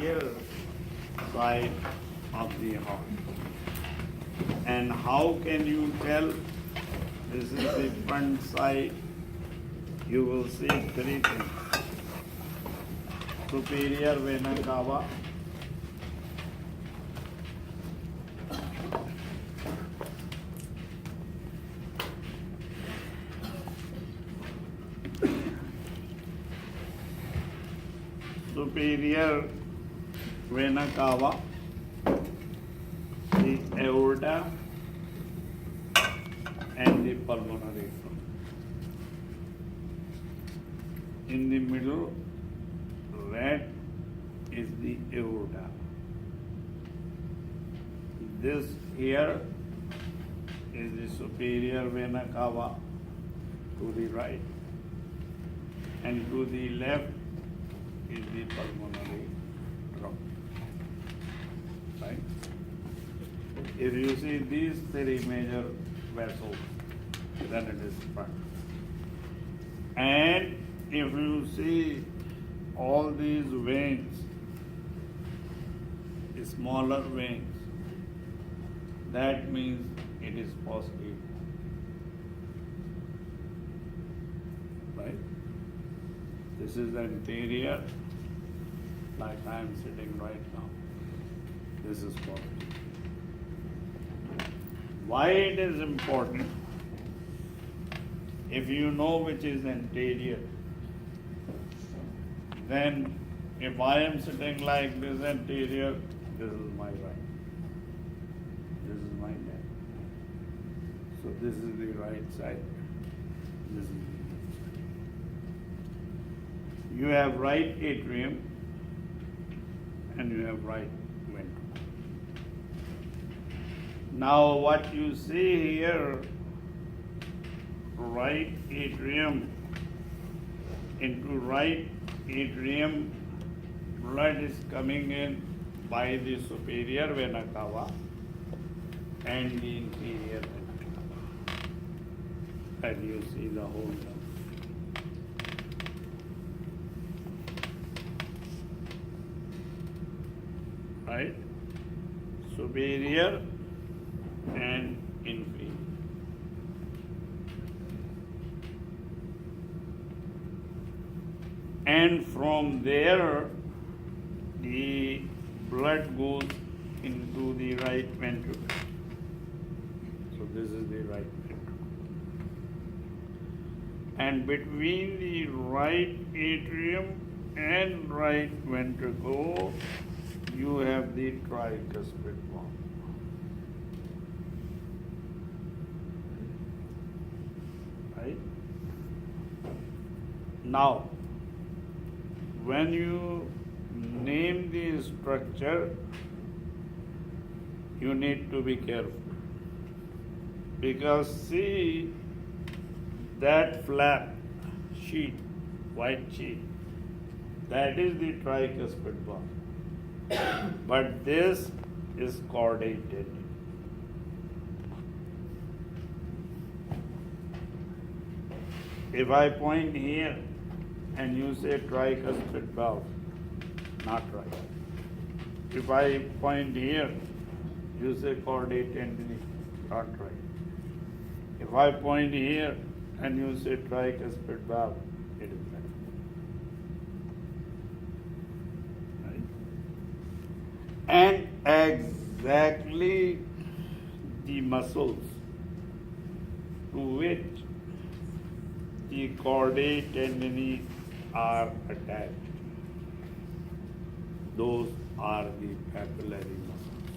anterior side of the heart. And how can you tell this is the front side? You will see three things. Superior vena cava, superior vena cava, the aorta, and the pulmonary floor. In the middle, red is the aorta. This here is the superior vena cava to the right, and to the left is the pulmonary trunk. Right? If you see these three major vessels, then it is front. And if you see all these veins, smaller veins, that means it is posterior. Right? This is anterior, like I am sitting right now. This is posterior. Why it is important? If you know which is anterior, then if I am sitting like this anterior, this is my right. This is my left. So this is the right side. This is the left side. You have right atrium and you have right ventricle. Now what you see here, right atrium, into right atrium, blood is coming in by the superior vena cava and the inferior vena cava. And you see the whole nerve. Right? Superior and inferior. And from there, the blood goes into the right ventricle. So this is the right ventricle. And between the right atrium and right ventricle, you have the tricuspid valve. Right? Now, when you name the structure, you need to be careful. Because see that flap sheet, white sheet, that is the tricuspid valve. But this is chordated. If I point here and you say tricuspid valve, not right. If I point here, you say chordate tendon, not right. If I point here and you say tricuspid valve, it is right. Right? And exactly the muscles to which the chordate tendini are attached, those are the papillary muscles.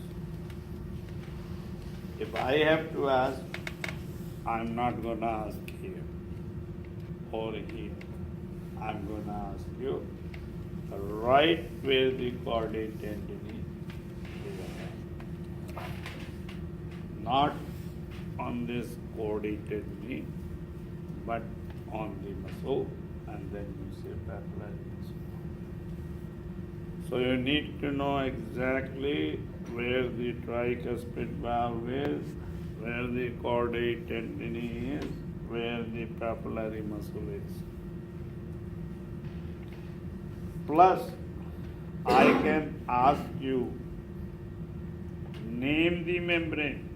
If I have to ask, I'm not going to ask here or here. I'm going to ask you right where the chordate tendini is attached. Not on this chordate tendini, but on the muscle, and then you say papillary muscle. So you need to know exactly where the tricuspid valve is, where the chordate tendini is, where the papillary muscle is. Plus, I can ask you, name the membrane,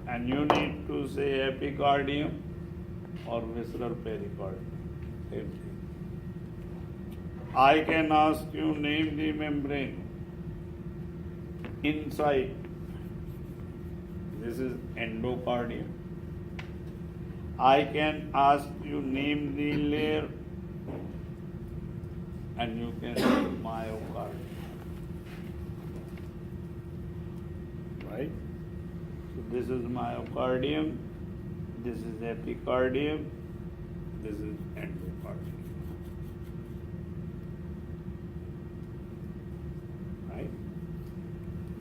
and you need to say epicardium or visceral pericardium. Same thing. I can ask you, name the membrane inside. This is endocardium. I can ask you, name the layer, and you can say myocardium. Right? So this is myocardium, this is epicardium, this is endocardium. Right?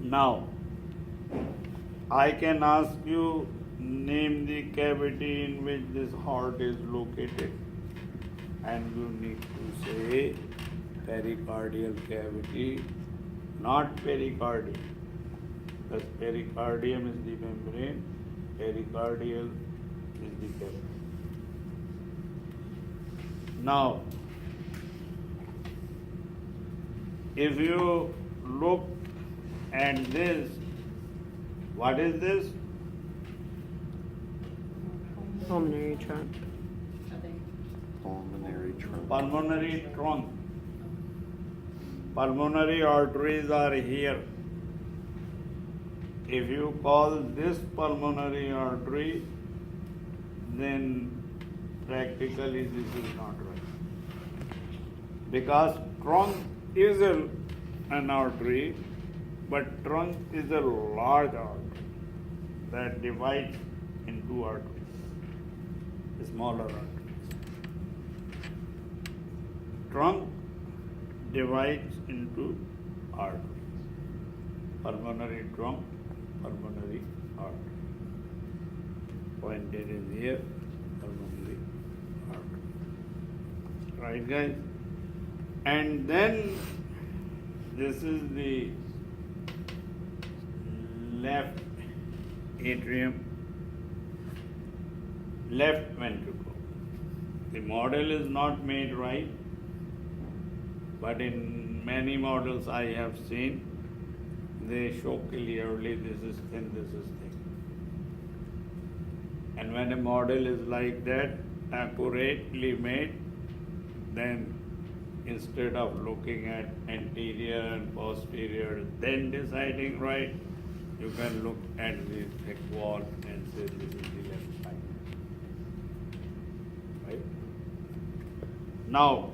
Now, I can ask you, name the cavity in which this heart is located, and you need to say pericardial cavity, not pericardium. Because pericardium is the membrane, pericardial is the cavity. Now, if you look at this, what is this? Pulmonary trunk. Pulmonary trunk. Pulmonary trunk. Pulmonary arteries are here. If you call this pulmonary artery, then practically this is not right. Because trunk is an artery, but trunk is a large artery that divides into arteries, smaller arteries. Trunk divides into arteries. Pulmonary trunk, pulmonary artery. Pointed is here, pulmonary artery. Right, guys? And then this is the left atrium, left ventricle. The model is not made right, but in many models I have seen, they show clearly this is thin, this is thick. And when a model is like that, accurately made, then instead of looking at anterior and posterior, then deciding right, you can look at the thick wall and say this is the left side. Right? Now,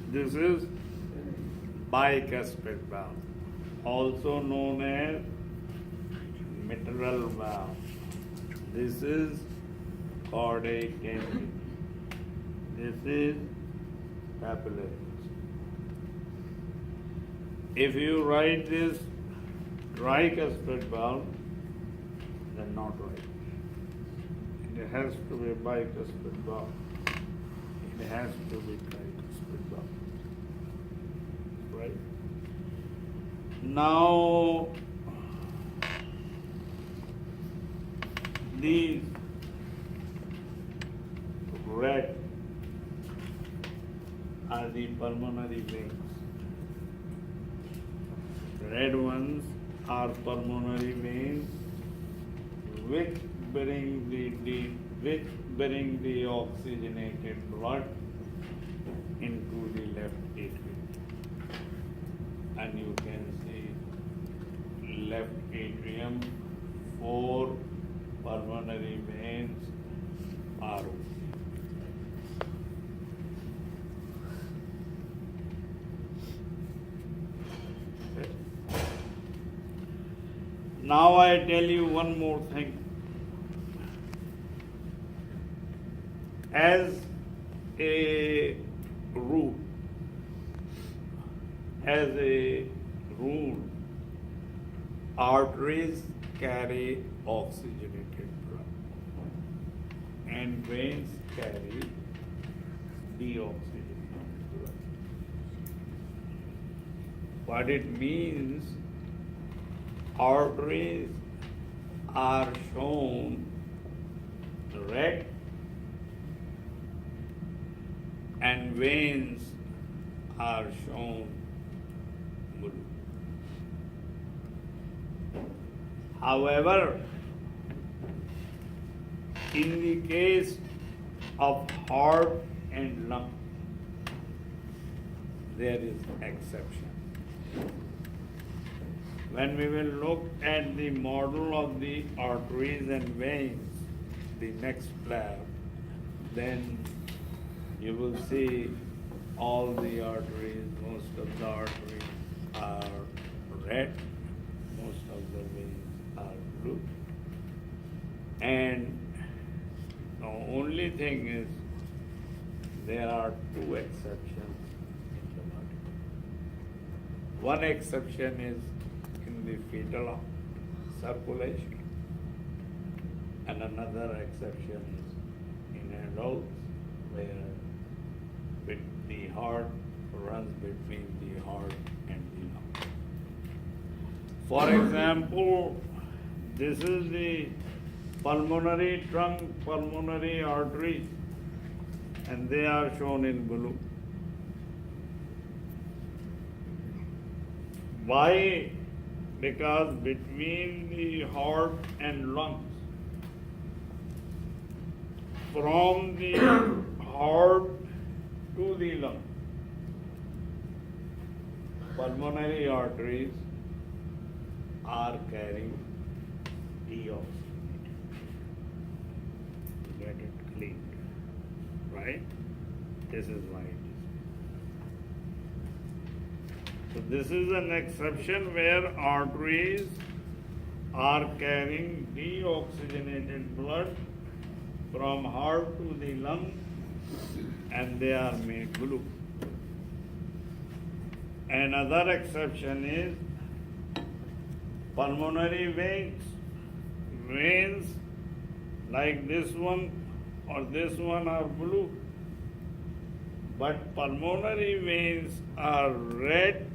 this is bicuspid valve, also known as mitral valve. This is chordae tendineus. This is papillary. If you write this tricuspid valve, then not right. It has to be bicuspid valve. It has to be tricuspid valve. Right? Now, these red are the pulmonary veins. Red ones are pulmonary veins which bring the oxygenated blood into the left atrium. And you can see left atrium, 4 pulmonary veins are open. Now I tell you one more thing. As a rule, arteries carry oxygenated blood and veins carry deoxygenated blood. What it means, arteries are shown red and veins are shown blue. However, in the case of heart and lung, there is exception. When we will look at the model of the arteries and veins, the next slab, then you will see all the arteries, most of the arteries are red, most of the veins are blue. And the only thing is there are two exceptions in the body. One exception is in the fetal circulation, and another exception is in adults where the heart runs between the heart and the lung. For example, this is the pulmonary trunk, pulmonary artery, and they are shown in blue. Why? Because between the heart and lungs, from the heart to the lung, pulmonary arteries are carrying deoxygenated. Get it cleaned, right? This is why it is. So this is an exception where arteries are carrying deoxygenated blood from heart to the lung, and they are made blue. Another exception is pulmonary veins. Veins like this one or this one are blue, but pulmonary veins are red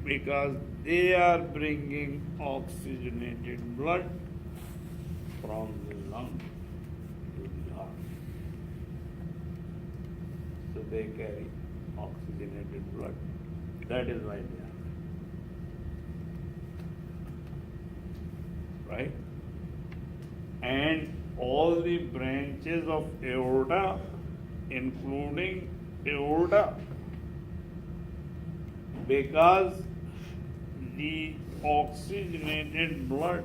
because they are bringing oxygenated blood from the lung to the heart. So they carry oxygenated blood. That is why they are. Right? And all the branches of aorta, including aorta, because the oxygenated blood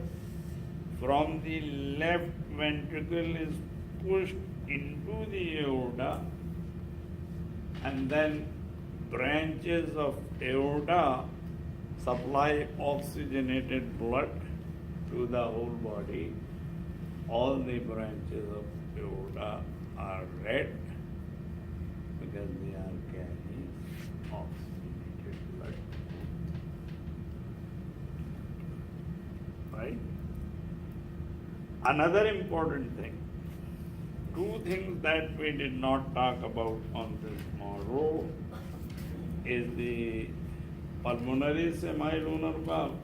from the left ventricle is pushed into the aorta, and then branches of aorta supply oxygenated blood to the whole body. All the branches of aorta are red because they are carrying oxygenated blood. Right? Another important thing, two things that we did not talk about on this model is the pulmonary semilunar valve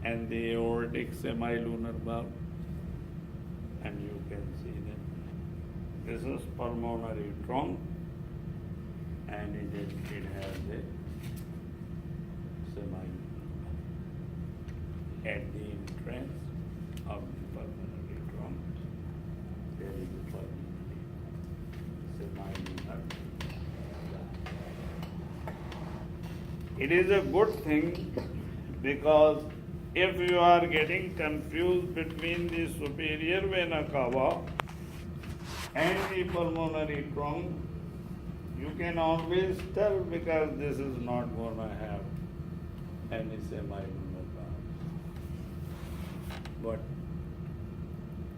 and the aortic semilunar valve. And you can see that this is pulmonary trunk, and it has a semilunar valve. At the entrance of the pulmonary trunk, there is a pulmonary semilunar valve. It is a good thing because if you are getting confused between the superior vena cava and the pulmonary trunk, you can always tell because this is not going to have any semilunar valve. But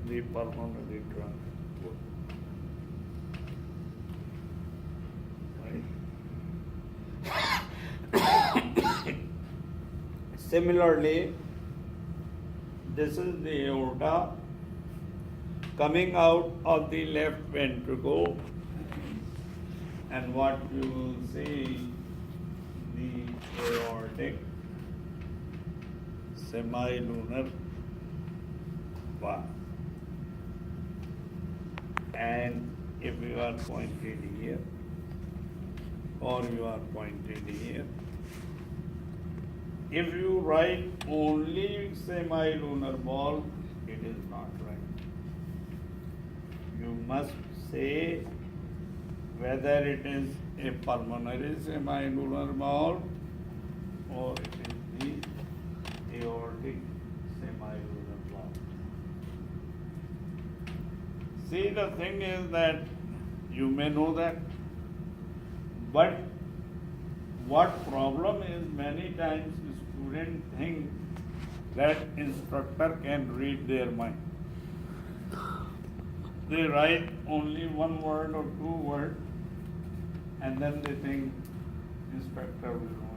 the pulmonary trunk would. Right? Similarly, this is the aorta coming out of the left ventricle, and what you will see, the aortic semilunar valve. And if you are pointed here, or you are pointed here. If you write only semi-lunar ball, it is not right. You must say whether it is a pulmonary semi-lunar ball or it is the aortic semi-lunar ball. See, the thing is that you may know that, but what problem is many times students think that instructor can read their mind. They write only one word or two words and then they think instructor will know.